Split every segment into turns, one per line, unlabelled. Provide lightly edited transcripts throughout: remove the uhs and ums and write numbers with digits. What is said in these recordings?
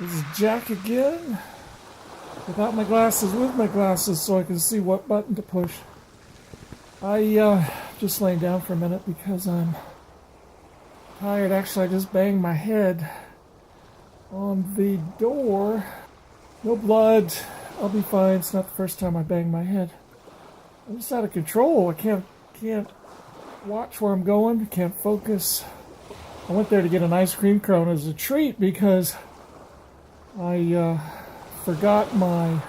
This is Jack again, without my glasses, with my glasses, so I can see what button to push. Just laying down for a minute because I'm tired. Actually, I just banged my head on the door. No blood. I'll be fine. It's not the first time I banged my head. I'm just out of control. I can't watch where I'm going. I can't focus. I went there to get an ice cream cone as a treat because I forgot my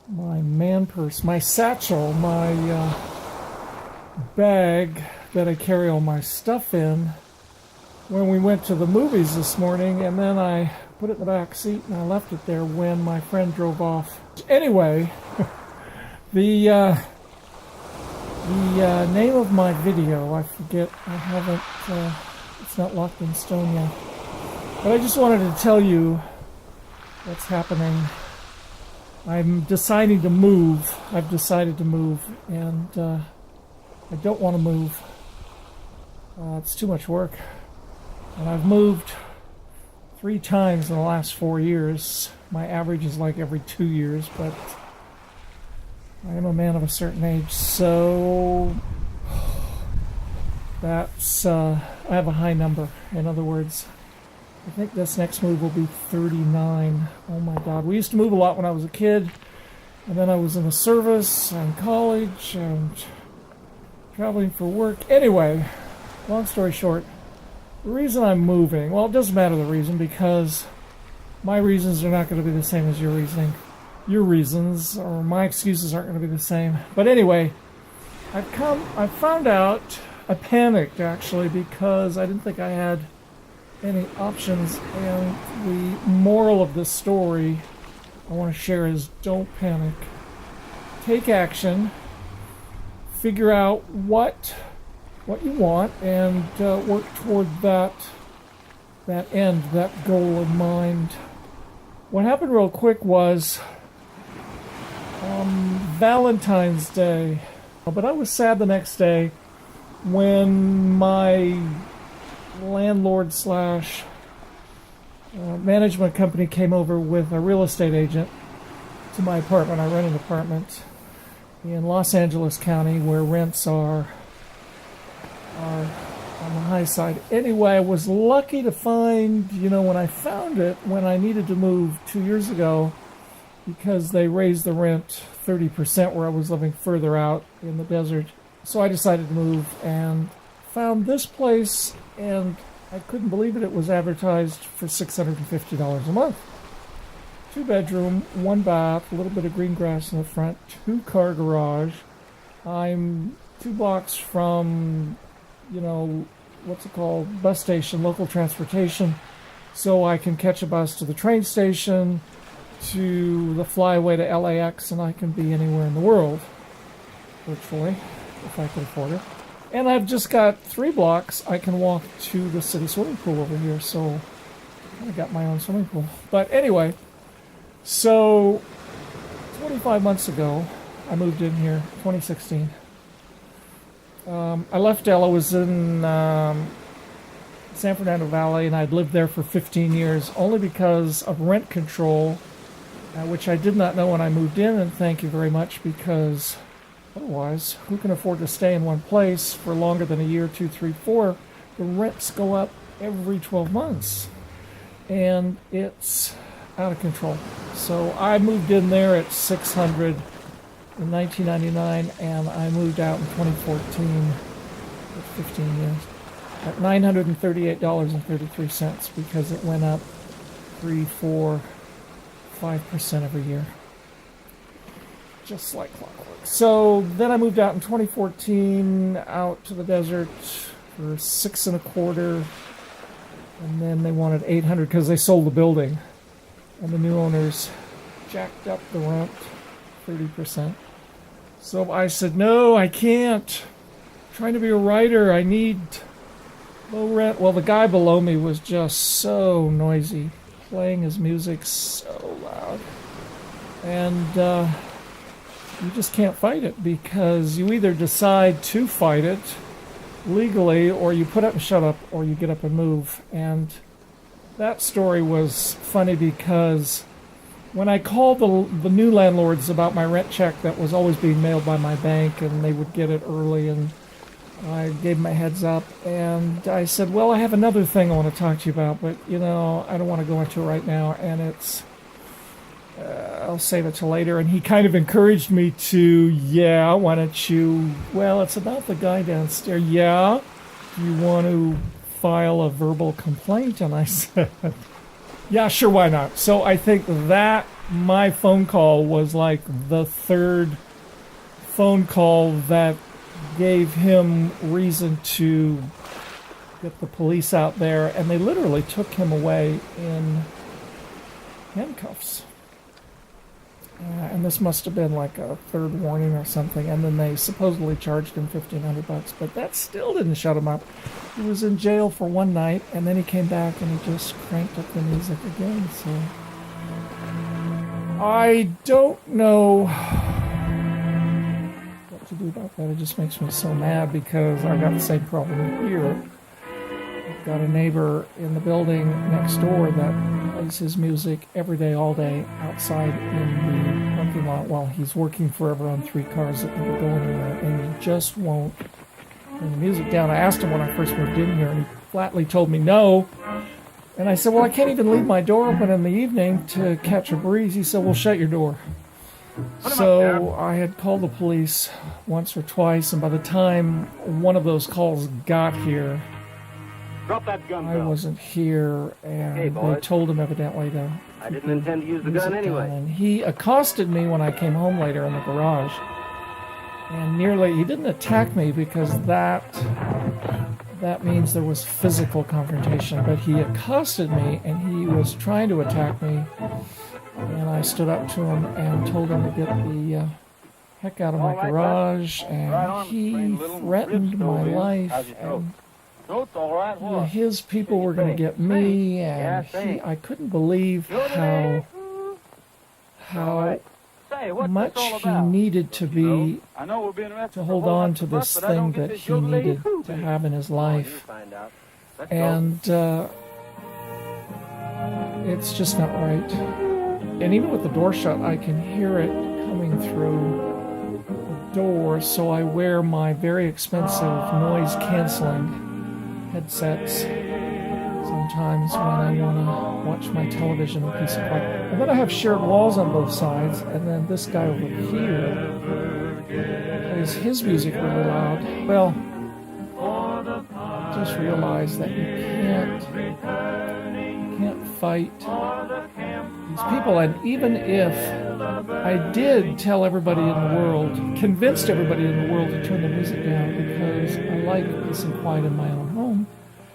man purse, my satchel, my bag that I carry all my stuff in when we went to the movies this morning, and then I put it in the back seat and I left it there when my friend drove off. Anyway, the name of my video, I forget. I haven't. It's not locked in stone yet. But I just wanted to tell you what's happening. I'm deciding to move. I've decided to move, and I don't want to move. It's too much work. And I've moved 3 times in the last 4 years. My average is like every 2 years, but I am a man of a certain age, so that's, I have a high number. In other words, I think this next move will be 39. Oh my God. We used to move a lot when I was a kid, and then I was in the service and college and traveling for work. Anyway, long story short, the reason I'm moving, well, it doesn't matter the reason, because my reasons are not going to be the same as your reasoning. Your reasons or my excuses aren't going to be the same. But anyway, I found out, I panicked actually, because I didn't think I had any options, and the moral of this story I want to share is don't panic. Take action. Figure out what you want, and work toward that end, that goal in mind. What happened real quick was Valentine's Day, but I was sad the next day when my landlord slash management company came over with a real estate agent to my apartment. I rent an apartment in Los Angeles County where rents are on the high side. Anyway, I was lucky to find, when I found it, when I needed to move 2 years ago, because they raised the rent 30% where I was living further out in the desert. So I decided to move and found this place, and I couldn't believe it. It was advertised for $650 a month. 2-bedroom, 1 bath, a little bit of green grass in the front, 2-car garage. I'm 2 blocks from, what's it called, bus station, local transportation, so I can catch a bus to the train station, to the flyaway to LAX, and I can be anywhere in the world, virtually, if I can afford it. And I've just got 3 blocks. I can walk to the city swimming pool over here, so I got my own swimming pool. But anyway, so 25 months ago, I moved in here, 2016. I left LA. I was in San Fernando Valley, and I'd lived there for 15 years, only because of rent control, which I did not know when I moved in, and thank you very much, because otherwise, who can afford to stay in one place for longer than a year, 2, 3, 4? The rents go up every 12 months, and it's out of control. So I moved in there at $600 in 1999, and I moved out in 2014, with 15 years, at $938.33, because it went up 3, 4, 5% every year, just like clockwork. So then I moved out in 2014, out to the desert for $625, and then they wanted $800 because they sold the building, and the new owners jacked up the rent 30%. So I said, no, I can't. I'm trying to be a writer. I need low rent. Well, the guy below me was just so noisy, playing his music so loud. And you just can't fight it, because you either decide to fight it legally, or you put up and shut up, or you get up and move. And that story was funny because when I called the new landlords about my rent check that was always being mailed by my bank, and they would get it early, and I gave them a heads up, and I said, well, I have another thing I want to talk to you about, but, I don't want to go into it right now, and I'll save it till later. And he kind of encouraged me to, why don't you, well, it's about the guy downstairs. Yeah, do you want to file a verbal complaint? And I said, yeah, sure, why not? So I think that my phone call was like the third phone call that gave him reason to get the police out there, and they literally took him away in handcuffs. And this must have been like a third warning or something, and then they supposedly charged him $1,500, but that still didn't shut him up. He was in jail for one night, and then he came back and he just cranked up the music again. So I don't know what to do about that. It just makes me so mad because I got the same problem here. I've got a neighbor in the building next door that plays his music every day, all day, outside in the parking lot while he's working forever on 3 cars that never go anywhere, and he just won't turn the music down. I asked him when I first moved in here, and he flatly told me no. And I said, well, I can't even leave my door open in the evening to catch a breeze. He said, well, shut your door. So I had called the police once or twice, and by the time one of those calls got here,
Drop that gun,
I wasn't here, and they told him evidently to.
I didn't intend to use the gun anyway.
And he accosted me when I came home later in the garage, and he didn't attack me because that means there was physical confrontation, but he accosted me and he was trying to attack me, and I stood up to him and told him to get the heck out of my garage, and he threatened my life, and his people were going to get me, and I couldn't believe how much he needed to be to hold on to this thing that he needed to have in his life, and it's just not right. And even with the door shut, I can hear it coming through the door, so I wear my very expensive noise canceling headsets sometimes when I want to watch my television in peace and quiet. And then I have shared walls on both sides, and then this guy over here plays his music really loud. Well, just realize that you can't fight these people. And even if I did tell everybody in the world, convinced everybody in the world to turn the music down because I like peace and quiet in my own home,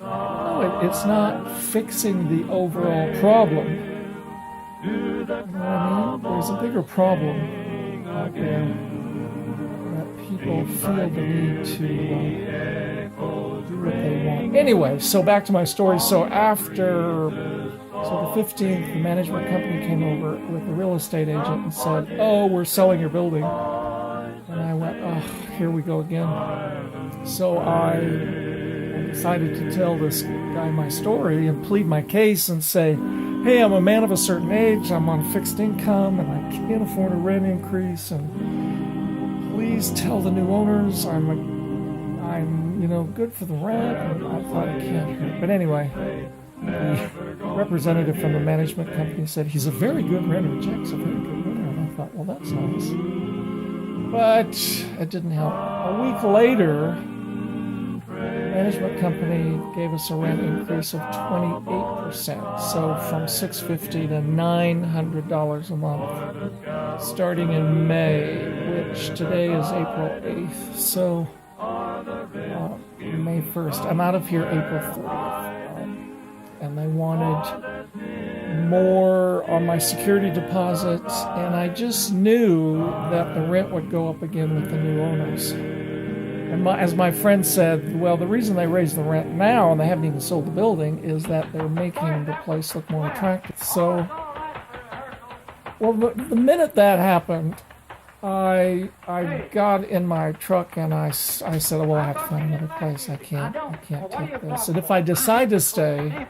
no, it's not fixing the overall problem. You know what I mean? There's a bigger problem out there that people feel the need to do what they want. Anyway, so back to my story. So after the 15th, the management company came over with a real estate agent and said, oh, we're selling your building. And I went, oh, here we go again. So I decided to tell this guy my story and plead my case and say, hey, I'm a man of a certain age, I'm on fixed income, and I can't afford a rent increase, and please tell the new owners I'm good for the rent. And I thought it can't hurt. But anyway, the representative from the management company said, he's a very good renter. Jack's a very good renter. And I thought, well, that's nice. But it didn't help. A week later, the management company gave us a rent increase of 28%. So from $650 to $900 a month, starting in May, which today is April 8th. So May 1st. I'm out of here April 30th. And they wanted more on my security deposits, and I just knew that the rent would go up again with the new owners. And as my friend said, well, the reason they raised the rent now, and they haven't even sold the building, is that they're making the place look more attractive. So, well, the minute that happened, I got in my truck and I said, well, I have to find another place. I can't take this. And if I decide to stay,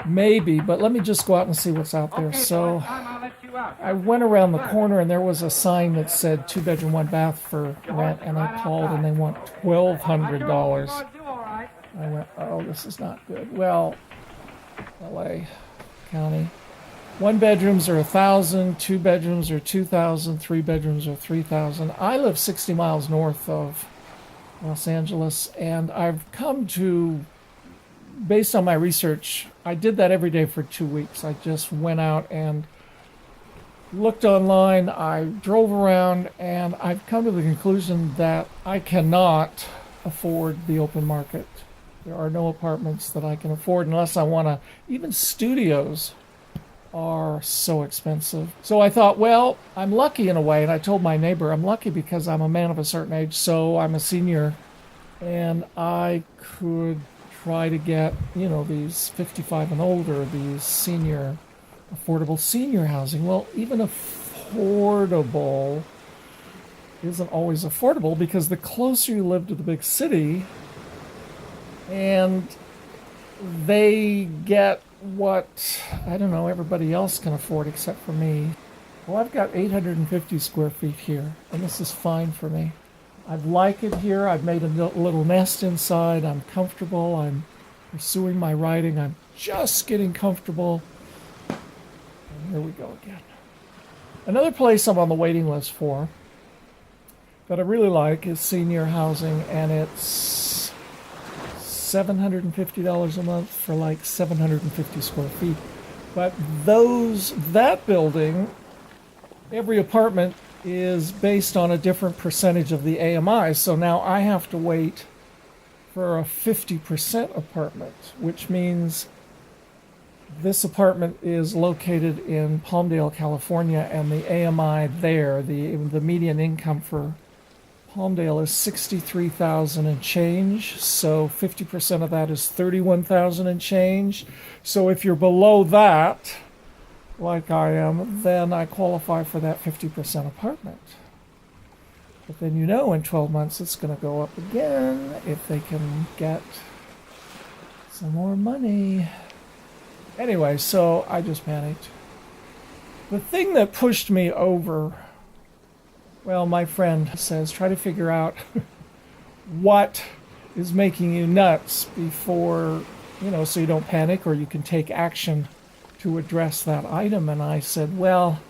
Maybe, but let me just go out and see what's out there. So I went around the corner and there was a sign that said 2-bedroom, 1-bath for rent, and I called and they want $1,200. I went, oh, this is not good. Well, LA County. 1 bedrooms are 1,000, 2 bedrooms are 2,000, 3 bedrooms are 3,000. I live 60 miles north of Los Angeles, and I've come to, based on my research, I did that every day for 2 weeks. I just went out and looked online, I drove around, and I've come to the conclusion that I cannot afford the open market. There are no apartments that I can afford unless I want to, even studios are so expensive. So I thought, well, I'm lucky in a way, and I told my neighbor I'm lucky because I'm a man of a certain age, so I'm a senior, and I could try to get, these 55 and older, these affordable senior housing. Well, even affordable isn't always affordable because the closer you live to the big city, and they get what, I don't know, everybody else can afford except for me. Well, I've got 850 square feet here, and this is fine for me. I like it here. I've made a little nest inside. I'm comfortable. I'm pursuing my writing. I'm just getting comfortable. And here we go again. Another place I'm on the waiting list for that I really like is senior housing, and it's $750 a month for like 750 square feet. But that building, every apartment is based on a different percentage of the AMI. So now I have to wait for a 50% apartment, which means this apartment is located in Palmdale, California, and the AMI there, the median income for Palmdale is 63,000 and change, so 50% of that is 31,000 and change. So if you're below that, like I am, then I qualify for that 50% apartment. But then in 12 months it's going to go up again if they can get some more money. Anyway, so I just panicked. The thing that pushed me over, well, my friend says, try to figure out what is making you nuts before, so you don't panic or you can take action to address that item. And I said, well,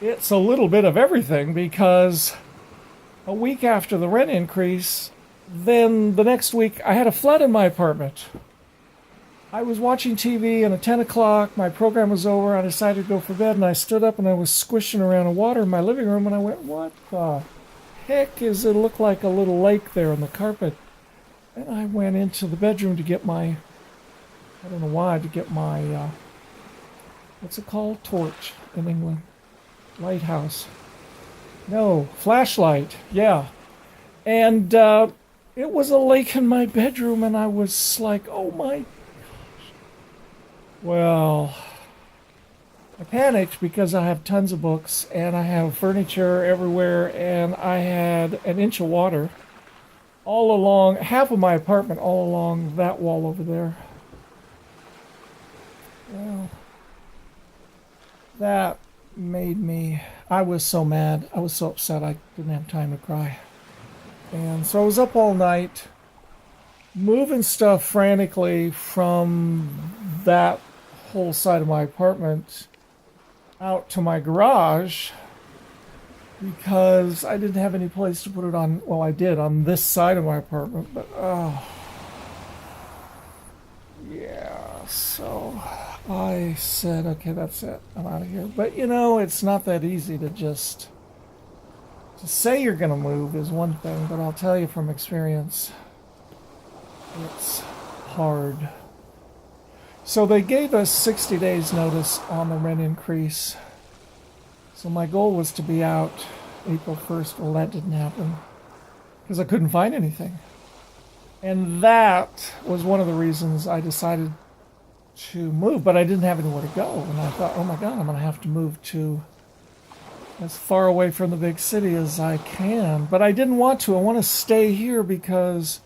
it's a little bit of everything, because a week after the rent increase, then the next week I had a flood in my apartment. I was watching TV, and at 10 o'clock, my program was over. I decided to go for bed, and I stood up, and I was squishing around in water in my living room, and I went, what the heck is it? Look like a little lake there on the carpet. And I went into the bedroom to get my, I don't know why, what's it called? Torch in England. Lighthouse. No, flashlight, yeah. And it was a lake in my bedroom, and I was like, oh my. Well, I panicked because I have tons of books and I have furniture everywhere, and I had an inch of water all along, half of my apartment all along that wall over there. Well, that made me, I was so mad. I was so upset I didn't have time to cry. And so I was up all night moving stuff frantically from that whole side of my apartment out to my garage because I didn't have any place to put it on. Well, I did on this side of my apartment, but yeah, so I said, okay, that's it, I'm out of here. But it's not that easy to say you're going to move is one thing, but I'll tell you from experience, it's hard. So they gave us 60 days notice on the rent increase. So my goal was to be out April 1st. Well, that didn't happen because I couldn't find anything. And that was one of the reasons I decided to move, but I didn't have anywhere to go. And I thought, oh my God, I'm going to have to move to as far away from the big city as I can. But I didn't want to. I want to stay here because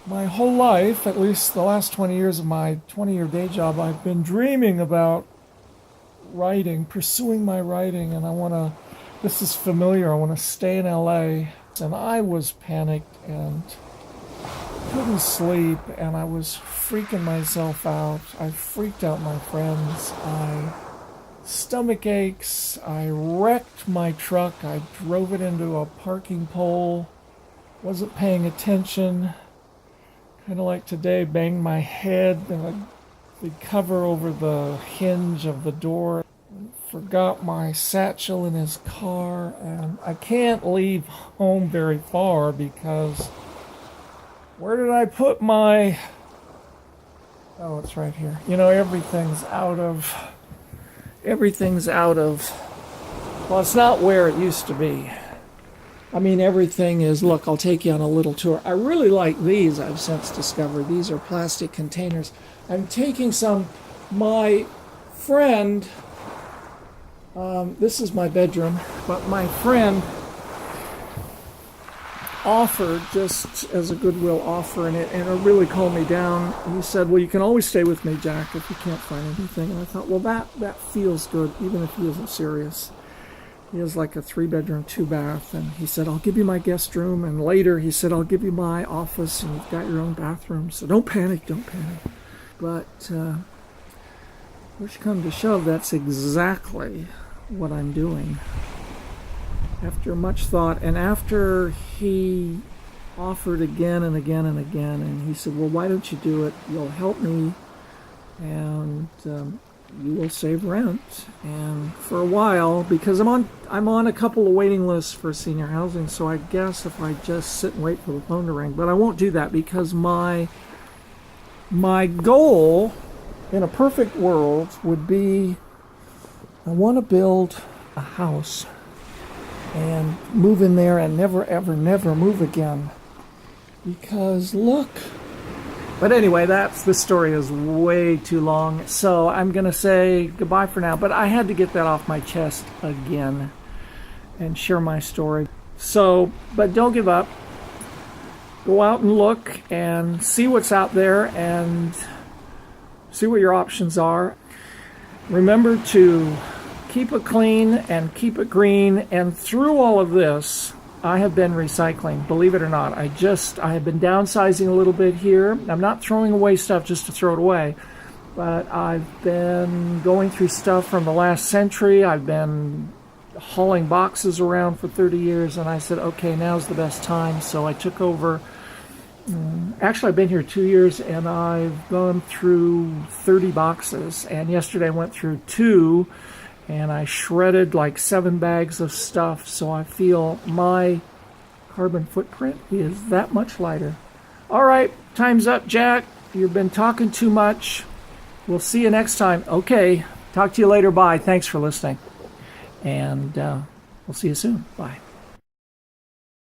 my whole life, at least the last 20 years of my 20-year day job, I've been dreaming about writing, pursuing my writing, and this is familiar, I want to stay in LA. And I was panicked and couldn't sleep, and I was freaking myself out. I freaked out my friends. Stomach aches. I wrecked my truck. I drove it into a parking pole. Wasn't paying attention. Kind of like today, banged my head. The cover over the hinge of the door. Forgot my satchel in his car, and I can't leave home very far because where did I put my... Oh, it's right here. You know, everything's out of... Well, it's not where it used to be. I mean, everything is... Look, I'll take you on a little tour. I really like these, I've since discovered. These are plastic containers. I'm taking some... My friend... this is my bedroom, but my friend offered, just as a goodwill offer, and it really calmed me down. He said, well, you can always stay with me, Jack, if you can't find anything. And I thought, well, that feels good, even if he isn't serious. He has like a 3-bedroom, 2-bath, and he said, I'll give you my guest room. And later he said, I'll give you my office, and you've got your own bathroom. So don't panic. But push come to shove, that's exactly what I'm doing. After much thought, and after he offered again and again and again, and he said, well, why don't you do it? You'll help me, and you will save rent. And for a while, because I'm on a couple of waiting lists for senior housing, so I guess if I just sit and wait for the phone to ring, but I won't do that, because my goal in a perfect world would be, I want to build a house and move in there and never, ever, never move again. Because look. But anyway, the story is way too long. So I'm going to say goodbye for now. But I had to get that off my chest again and share my story. So, but don't give up. Go out and look and see what's out there and see what your options are. Remember to keep it clean and keep it green. And through all of this, I have been recycling, believe it or not. I have been downsizing a little bit here. I'm not throwing away stuff just to throw it away, but I've been going through stuff from the last century. I've been hauling boxes around for 30 years, and I said, okay, now's the best time. So I took over. Actually, I've been here 2 years, and I've gone through 30 boxes. And yesterday I went through 2, and I shredded like 7 bags of stuff. So I feel my carbon footprint is that much lighter. All right, time's up, Jack. You've been talking too much. We'll see you next time. Okay, talk to you later. Bye. Thanks for listening. And we'll see you soon. Bye.